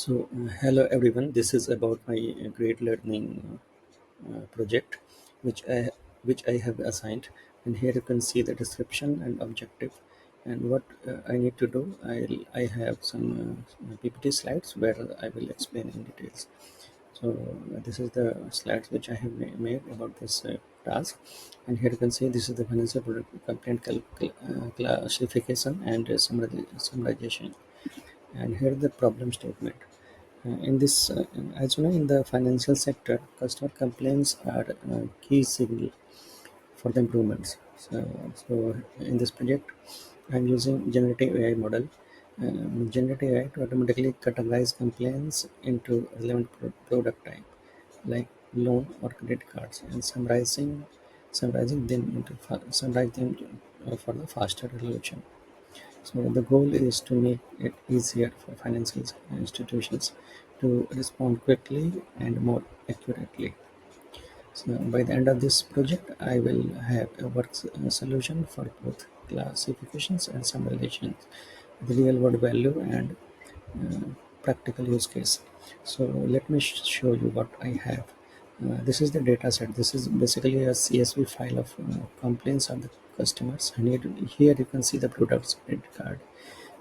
Hello everyone. This is about my great learning project, which I have assigned. And here you can see the description and objective, and what I need to do. I have some PPT slides where I will explain in details. This is the slides which I have made about this task, and here you can see this is the financial product complaint classification and summarization. And here the problem statement. As you know, in the financial sector, customer complaints are a key signal for the improvements. So in this project, I'm using generative AI model, generative AI to automatically categorize complaints into relevant product type, like loan or credit cards, and summarize them for the faster resolution. So the goal is to make it easier for financial institutions to respond quickly and more accurately. So by the end of this project, I will have a solution for both classifications and summarization, the real world value and uh, practical use case. So let me show you what I have. This is the data set. This is basically a CSV file of complaints of the customers. And here you can see the products, credit card,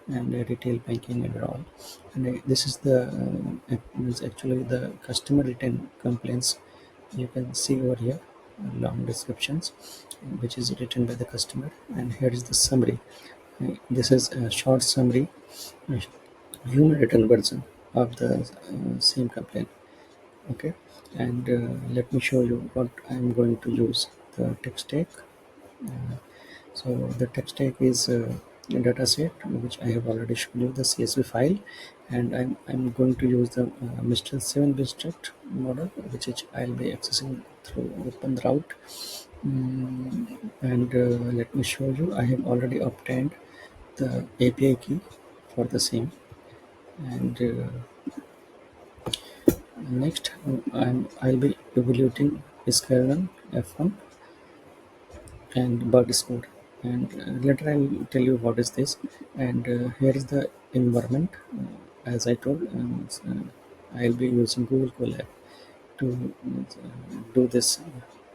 and retail banking and all. And this is the means actually the customer written complaints. You can see over here long descriptions, which is written by the customer. And here is the summary. This is a short summary, uh, human written version of the same complaint. Okay, and let me show you what I'm going to use. The text tag. uh, so the text tag is a dataset, which I have already shown you the CSV file, and I'm going to use the Mistral 7 district model, which is I'll be accessing through OpenRouter. And let me show you. I have already obtained the API key for the same, and next I'll be evaluating scikit-learn F1 and bug score, and later I'll tell you what is this. And here is the environment. As I told, I'll be using Google Colab to do this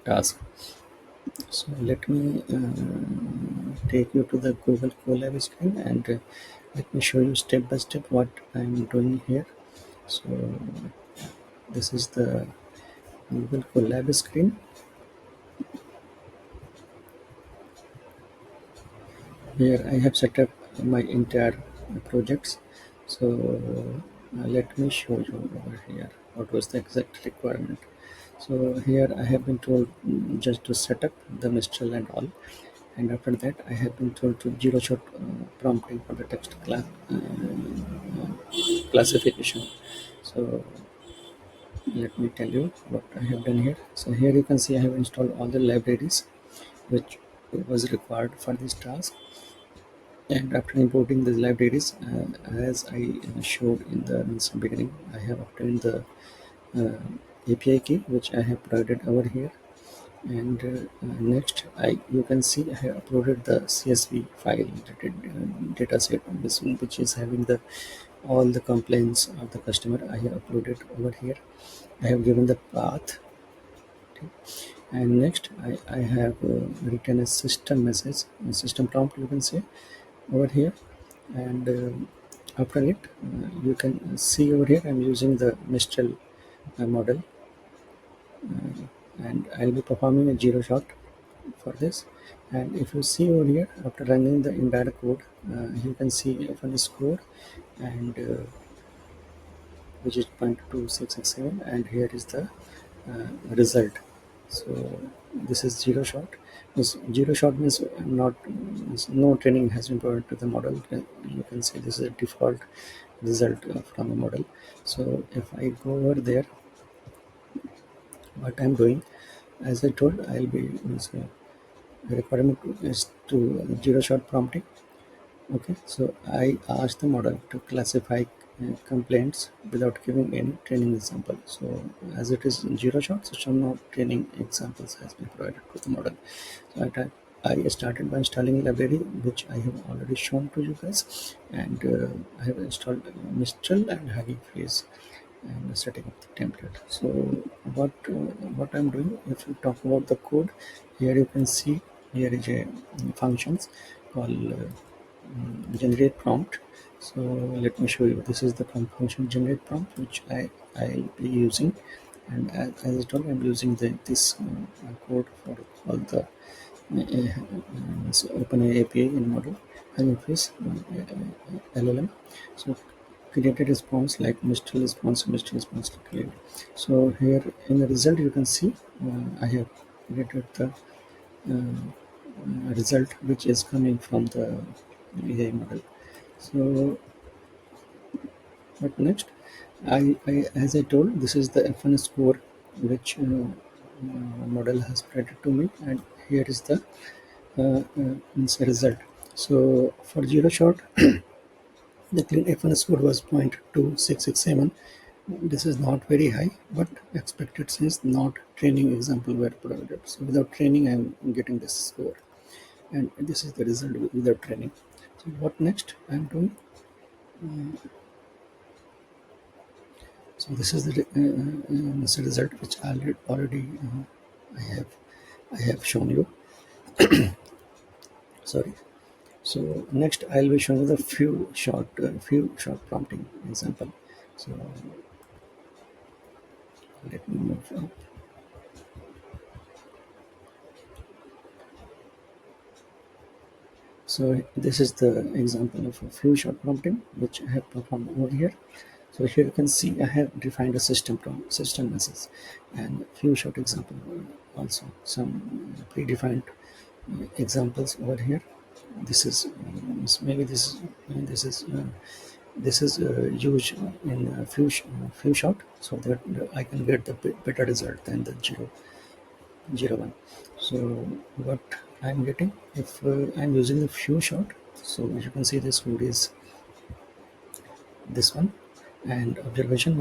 task. So let me take you to the Google Colab screen, and let me show you step by step what I'm doing here. So this is the Google Colab screen. Here I have set up my entire projects. So let me show you over here what was the exact requirement. So here I have been told just to set up the Mistral and all, and after that I have been told to zero shot prompting for the classification. So let me tell you what I have done here. So here you can see I have installed all the libraries which was required for this task. And after importing these libraries, as I showed in the beginning, I have obtained the uh, API key, which I have provided over here. And next, you can see I have uploaded the CSV file data set, which is having the all the complaints of the customer. I have uploaded over here. I have given the path. Okay. And next, I have written a system message, a system prompt, you can say, over here. And after it, you can see over here I'm using the Mistral model, and I'll be performing a zero shot for this. And if you see over here, after running the entire code, you can see F1 score, and which is 0.2667, and here is the result. So this is zero shot. This zero shot means no training has been provided to the model. You can say this is a default result from the model. So if I go over there, what I'm doing, as I told, I'll be the requirement is to zero shot prompting. Okay, so I asked the model to classify complaints without giving any training example. So as it is zero shot, so no training examples has been provided to the model. So I type I started by installing a library which I have already shown to you guys, and I have installed Mistral and Hugging Face and setting up the template. So what I'm doing, if you talk about the code, here you can see here is a functions called generate prompt. So let me show you. This is the function generate prompt which I'll be using, and as I told, I'm using this code for all the open API in model interface LLM. So create a response like Mistral response create. So here in the result you can see I have created the result which is coming from the AI model. So what next? As I told, this is the F1 score which model has provided to me, and here is the means result. So for zero shot, the clean F1 score was 0.2667. This is not very high, but expected since not training example were provided. So without training, I am getting this score, and this is the result without training. So what next? I am doing. So this is the result which already I have shown you. Sorry. So next I'll be showing you the few short prompting example. So let me move up. So this is the example of a few short prompting which I have performed over here. So here you can see I have defined a system message, and few short example also some predefined examples over here. This is maybe this is used in few shot, so that I can get the better result than the zero one. So what I'm getting, if I'm using the few shot, so as you can see this code is this one, and observation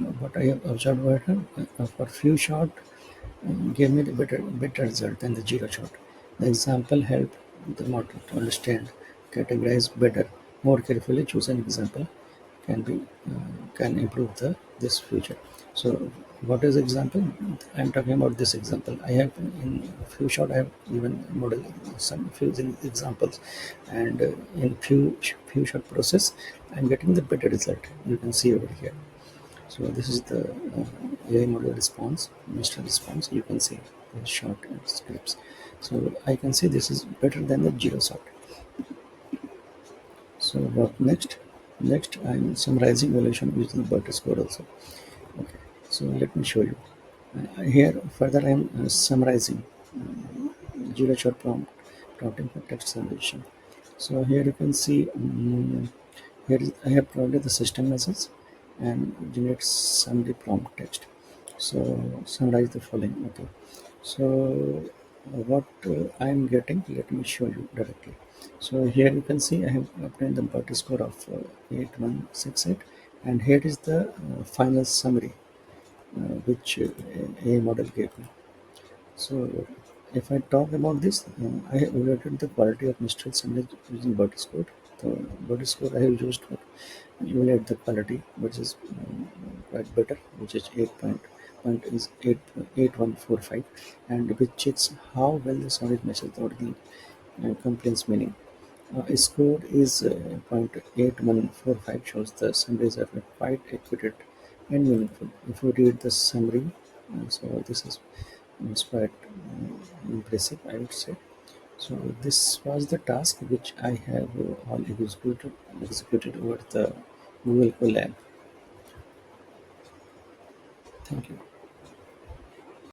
of what I have observed over here, for few shot gave me the better result than the zero shot. The example helped the model to understand, categorize better, more carefully choose an example can be can improve the this future. So what is example? I'm talking about this example. I have in few short I have even model some few examples, and in few short process I'm getting the better result. You can see over here. So this is the AI model response, Mr. response. You can see the short scripts. So I can see this is better than the zero shot. So what next? Next, I'm summarizing evaluation using Butter score also. Okay. So let me show you. Here further I'm summarizing zero shot prompting for text summarization. So here you can see I have provided the system message and generate summary prompt text. So summarize the following. Okay. So what I'm getting, let me show you directly. So here you can see I have obtained the Butter score of 8168, and here is the final summary which a model gave me. So if I talk about this, I have evaluated the quality of Mistral sandwich using butterscotch. The butterscotch I have used to evaluate the quality, which is quite better, which is 8.8145, and which checks how well the sandwich matches the original complaints meaning. Score is 0.8145, shows the summaries are quite accurate and meaningful. If you read the summary, so this is it's quite impressive, I would say. So this was the task which I have all executed over the Google Colab. Thank you.